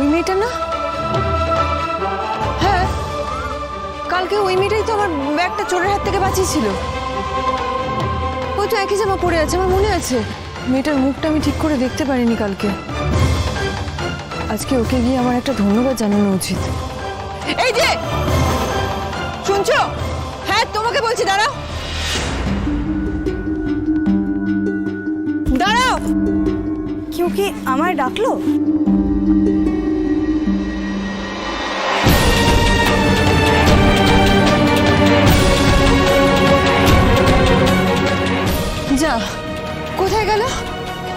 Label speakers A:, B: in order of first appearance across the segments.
A: ওই মেয়েটা না? হ্যাঁ, কালকে ওই মেয়েটাই তো আমার ব্যাগটা চোরের হাত থেকে বাঁচিয়েছিল। ওই তো একই জামা পরে আছে, আমার মনে আছে। মেয়েটার মুখটা আমি ঠিক করে দেখতে পারিনি কালকে। আজকে ওকে গিয়ে আমার একটা ধন্যবাদ জানানো উচিত। এই যে শুনছো? হ্যাঁ, তোমাকে বলছি, দাঁড়াও দাঁড়াও।
B: কেউ কি আমায় ডাকলো?
A: যা, কোথায় গেল?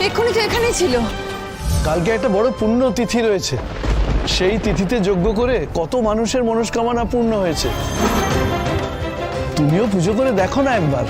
A: এক্ষুনি তো এখানেই ছিল।
C: কালকে একটা বড় পুণ্য তিথি রয়েছে, সেই তিথিতে যজ্ঞ করে কত মানুষের মনস্কামনা পূর্ণ হয়েছে। তুমিও পুজো করে দেখো না একবার।